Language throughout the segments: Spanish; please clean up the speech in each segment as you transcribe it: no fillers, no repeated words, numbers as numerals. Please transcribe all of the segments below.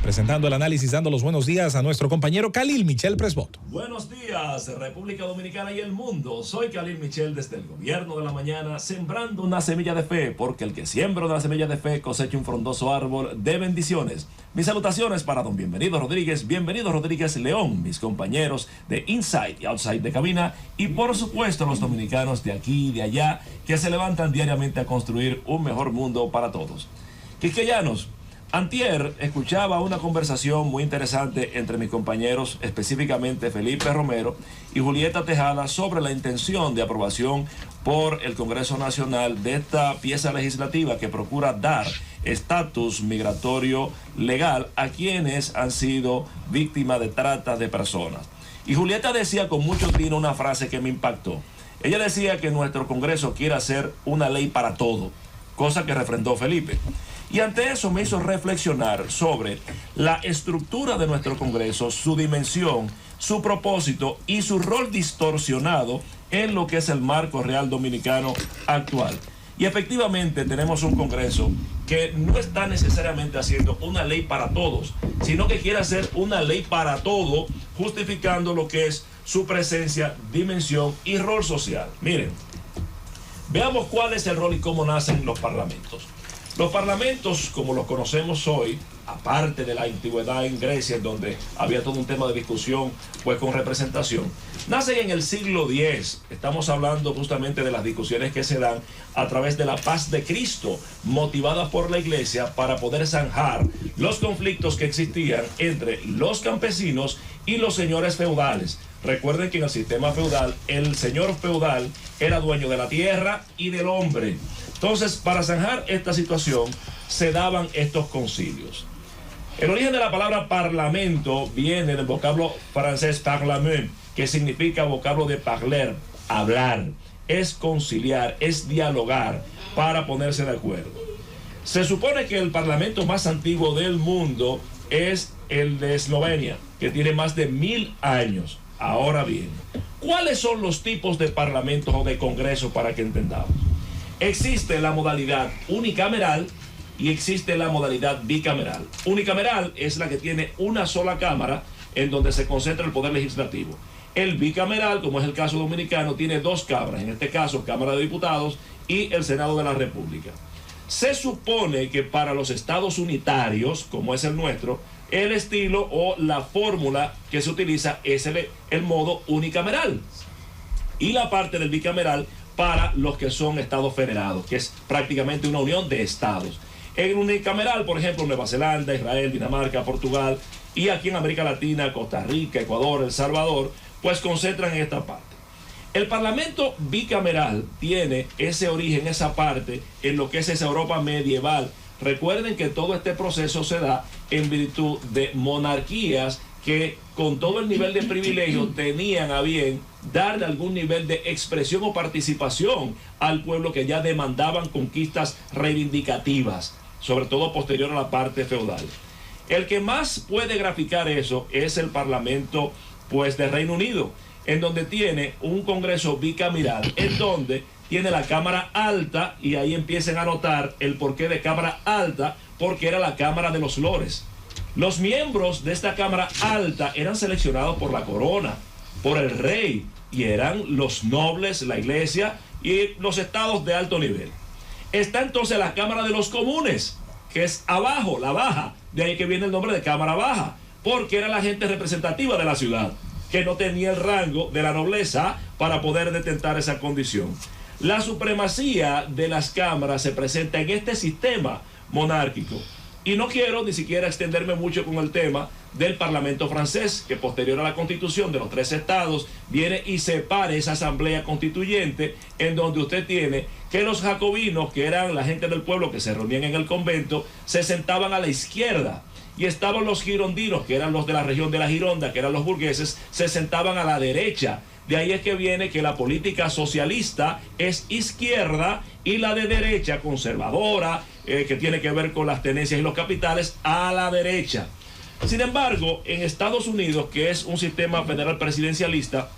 presentando el análisis, dando los buenos días a nuestro compañero Khalil Michel Presbot. Buenos días, República Dominicana y el mundo. Soy Khalil Michel desde el Gobierno de la Mañana, sembrando una semilla de fe, porque el que siembra una semilla de fe cosecha un frondoso árbol de bendiciones. Mis salutaciones para don Bienvenido Rodríguez León, mis compañeros de Inside y Outside de cabina, y por supuesto los dominicanos de aquí y de allá, que se levantan diariamente a construir un mejor mundo para todos. Quisqueyanos, antier escuchaba una conversación muy interesante entre mis compañeros, específicamente Felipe Romero y Julieta Tejada, sobre la intención de aprobación por el Congreso Nacional de esta pieza legislativa que procura dar estatus migratorio legal a quienes han sido víctimas de trata de personas. Y Julieta decía con mucho tino una frase que me impactó. Ella decía que nuestro Congreso quiere hacer una ley para todo, cosa que refrendó Felipe. Y ante eso me hizo reflexionar sobre la estructura de nuestro Congreso, su dimensión, su propósito y su rol distorsionado en lo que es el marco real dominicano actual. Y efectivamente tenemos un Congreso que no está necesariamente haciendo una ley para todos, sino que quiere hacer una ley para todo, justificando lo que es su presencia, dimensión y rol social. Miren, veamos cuál es el rol y cómo nacen los parlamentos. Los parlamentos, como los conocemos hoy, aparte de la antigüedad en Grecia, en donde había todo un tema de discusión, pues con representación, nacen en el siglo X. Estamos hablando justamente de las discusiones que se dan a través de la paz de Cristo, motivadas por la Iglesia para poder zanjar los conflictos que existían entre los campesinos y los señores feudales. Recuerden que en el sistema feudal, el señor feudal era dueño de la tierra y del hombre. Entonces, para zanjar esta situación, se daban estos concilios. El origen de la palabra parlamento viene del vocablo francés parlement, que significa vocablo de parler, hablar, es conciliar, es dialogar para ponerse de acuerdo. Se supone que el parlamento más antiguo del mundo es el de Eslovenia, que tiene más de 1000 años. Ahora bien, ¿cuáles son los tipos de parlamentos o de congresos para que entendamos? Existe la modalidad unicameral y existe la modalidad bicameral. Unicameral es la que tiene una sola cámara en donde se concentra el poder legislativo. El bicameral, como es el caso dominicano, tiene dos cámaras, en este caso Cámara de Diputados y el Senado de la República. Se supone que para los estados unitarios, como es el nuestro, el estilo o la fórmula que se utiliza es el modo unicameral. Y la parte del bicameral para los que son estados federados, que es prácticamente una unión de estados. En unicameral, por ejemplo, Nueva Zelanda, Israel, Dinamarca, Portugal, y aquí en América Latina, Costa Rica, Ecuador, El Salvador, pues concentran en esta parte. El parlamento bicameral tiene ese origen, esa parte, en lo que es esa Europa medieval. Recuerden que todo este proceso se da en virtud de monarquías que con todo el nivel de privilegio tenían a bien darle algún nivel de expresión o participación al pueblo, que ya demandaban conquistas reivindicativas, sobre todo posterior a la parte feudal. El que más puede graficar eso es el Parlamento, pues, de Reino Unido, en donde tiene un Congreso bicameral, en donde tiene la Cámara Alta, y ahí empiecen a notar el porqué de Cámara Alta, porque era la Cámara de los Lores. Los miembros de esta Cámara Alta eran seleccionados por la corona, por el rey, y eran los nobles, la iglesia y los estados de alto nivel. Está entonces la Cámara de los Comunes, que es abajo, la baja, de ahí que viene el nombre de Cámara Baja, porque era la gente representativa de la ciudad, que no tenía el rango de la nobleza para poder detentar esa condición. La supremacía de las cámaras se presenta en este sistema monárquico. Y no quiero ni siquiera extenderme mucho con el tema del Parlamento francés, que posterior a la constitución de los 3 estados viene y separa esa asamblea constituyente, en donde usted tiene que los jacobinos, que eran la gente del pueblo que se reunían en el convento, se sentaban a la izquierda, y estaban los girondinos, que eran los de la región de la Gironda, que eran los burgueses, se sentaban a la derecha. De ahí es que viene que la política socialista es izquierda y la de derecha, conservadora, que tiene que ver con las tenencias y los capitales, a la derecha. Sin embargo, en Estados Unidos, que es un sistema federal presidencialista,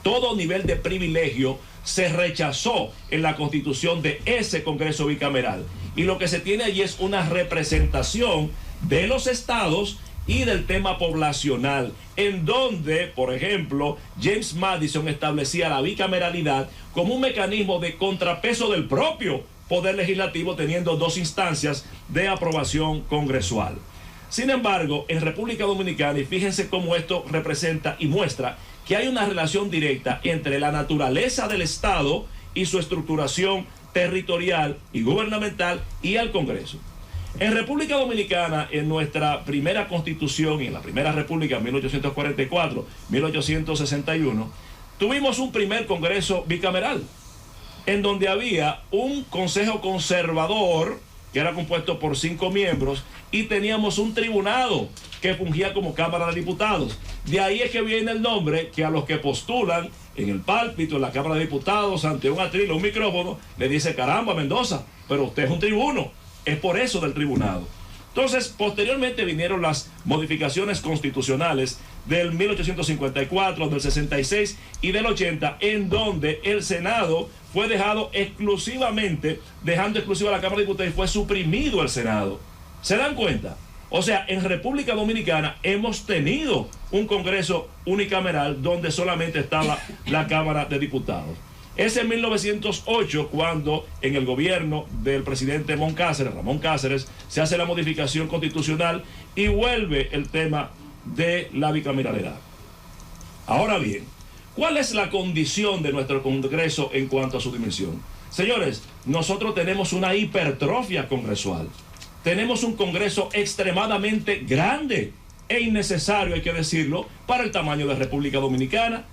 todo nivel de privilegio se rechazó en la constitución de ese Congreso bicameral. Y lo que se tiene allí es una representación de los estados y del tema poblacional, en donde, por ejemplo, James Madison establecía la bicameralidad como un mecanismo de contrapeso del propio poder legislativo, teniendo dos instancias de aprobación congresual. Sin embargo, en República Dominicana, y fíjense cómo esto representa y muestra que hay una relación directa entre la naturaleza del Estado y su estructuración territorial y gubernamental y al Congreso. En República Dominicana, en nuestra primera constitución y en la primera república, 1844-1861, tuvimos un primer Congreso bicameral, en donde había un Consejo Conservador, que era compuesto por 5 miembros, y teníamos un tribunado que fungía como Cámara de Diputados. De ahí es que viene el nombre que a los que postulan en el pálpito, en la Cámara de Diputados, ante un atril o un micrófono, le dice: caramba, Mendoza, pero usted es un tribuno. Es por eso del tribunado. Entonces, posteriormente vinieron las modificaciones constitucionales del 1854, del 66 y del 80, en donde el Senado fue dejando exclusivamente, dejando exclusiva a la Cámara de Diputados, y fue suprimido el Senado. ¿Se dan cuenta? O sea, en República Dominicana hemos tenido un Congreso unicameral donde solamente estaba la Cámara de Diputados. Es en 1908 cuando en el gobierno del presidente Ramón Cáceres, se hace la modificación constitucional y vuelve el tema de la bicameralidad. Ahora bien, ¿cuál es la condición de nuestro Congreso en cuanto a su dimensión? Señores, nosotros tenemos una hipertrofia congresual. Tenemos un Congreso extremadamente grande e innecesario, hay que decirlo, para el tamaño de República Dominicana.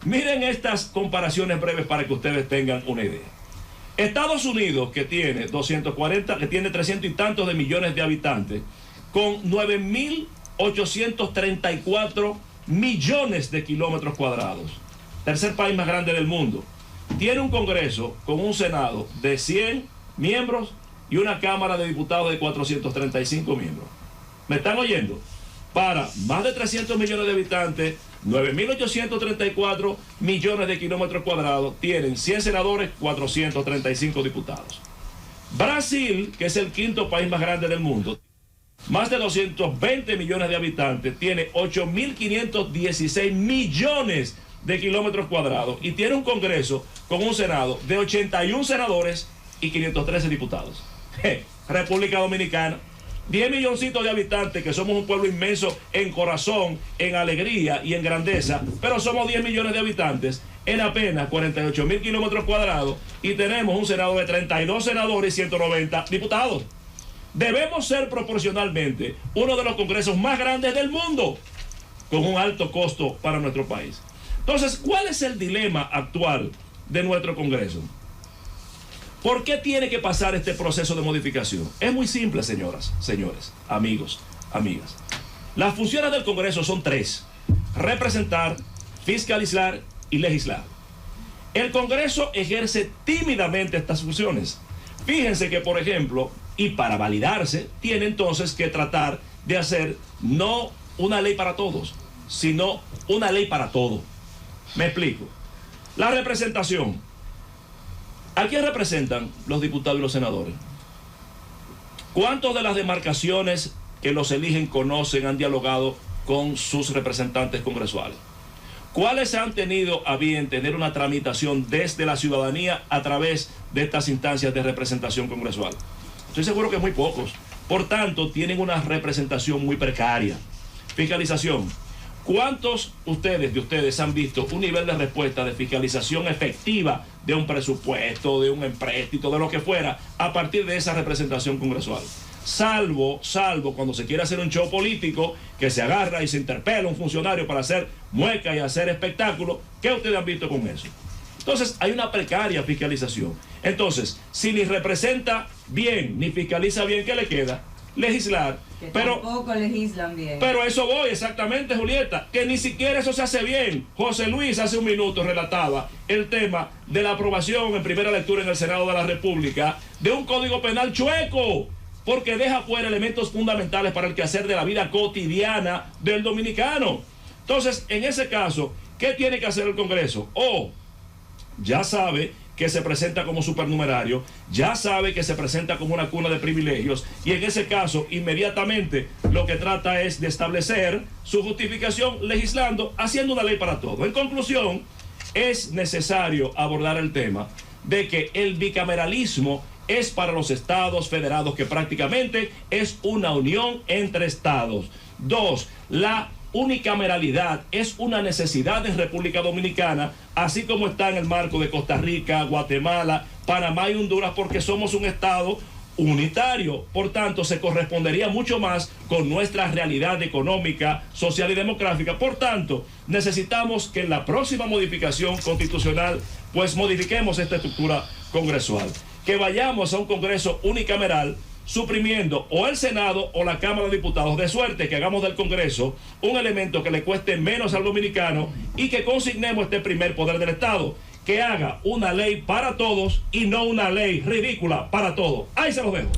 Miren estas comparaciones breves para que ustedes tengan una idea. Estados Unidos, que tiene 300 y tantos de millones de habitantes, con 9.834 millones de kilómetros cuadrados, tercer país más grande del mundo, tiene un Congreso con un Senado de 100 miembros y una Cámara de Diputados de 435 miembros. ¿Me están oyendo? Para más de 300 millones de habitantes, 9.834 millones de kilómetros cuadrados, tienen 100 senadores, 435 diputados. Brasil, que es el quinto país más grande del mundo, más de 220 millones de habitantes, tiene 8.516 millones de kilómetros cuadrados y tiene un Congreso con un Senado de 81 senadores y 513 diputados. República Dominicana, 10 milloncitos de habitantes, que somos un pueblo inmenso en corazón, en alegría y en grandeza, pero somos 10 millones de habitantes en apenas 48.000 kilómetros cuadrados y tenemos un Senado de 32 senadores y 190 diputados. Debemos ser proporcionalmente uno de los congresos más grandes del mundo, con un alto costo para nuestro país. Entonces, ¿cuál es el dilema actual de nuestro Congreso? ¿Por qué tiene que pasar este proceso de modificación? Es muy simple, señoras, señores, amigos, amigas. Las funciones del Congreso son 3: representar, fiscalizar y legislar. El Congreso ejerce tímidamente estas funciones. Fíjense que, por ejemplo, y para validarse, tiene entonces que tratar de hacer no una ley para todos, sino una ley para todo. Me explico. La representación. ¿A quién representan los diputados y los senadores? ¿Cuántos de las demarcaciones que los eligen conocen, han dialogado con sus representantes congresuales? ¿Cuáles han tenido a bien tener una tramitación desde la ciudadanía a través de estas instancias de representación congresual? Estoy seguro que muy pocos. Por tanto, tienen una representación muy precaria. Fiscalización. ¿Cuántos de ustedes han visto un nivel de respuesta de fiscalización efectiva de un presupuesto, de un empréstito, de lo que fuera, a partir de esa representación congresual? Salvo cuando se quiere hacer un show político, que se agarra y se interpela a un funcionario para hacer mueca y hacer espectáculo. ¿Qué ustedes han visto con eso? Entonces, hay una precaria fiscalización. Entonces, si ni representa bien, ni fiscaliza bien, ¿qué le queda? Legislar. Que pero tampoco legislan bien. Pero eso voy, exactamente, Julieta, que ni siquiera eso se hace bien. José Luis hace un minuto relataba el tema de la aprobación en primera lectura en el Senado de la República de un código penal chueco, porque deja fuera elementos fundamentales para el quehacer de la vida cotidiana del dominicano. Entonces, en ese caso, ¿qué tiene que hacer el Congreso? Ya sabe que se presenta como supernumerario, ya sabe que se presenta como una cuna de privilegios, y en ese caso inmediatamente lo que trata es de establecer su justificación legislando, haciendo una ley para todo. En conclusión, es necesario abordar el tema de que el bicameralismo es para los estados federados, que prácticamente es una unión entre estados. 2, la unicameralidad es una necesidad en República Dominicana, así como está en el marco de Costa Rica, Guatemala, Panamá y Honduras, porque somos un estado unitario. Por tanto, se correspondería mucho más con nuestra realidad económica, social y demográfica. Por tanto, necesitamos que en la próxima modificación constitucional, pues modifiquemos esta estructura congresual, que vayamos a un Congreso unicameral, suprimiendo o el Senado o la Cámara de Diputados, de suerte que hagamos del Congreso un elemento que le cueste menos al dominicano y que consignemos este primer poder del Estado, que haga una ley para todos y no una ley ridícula para todos. Ahí se los dejo.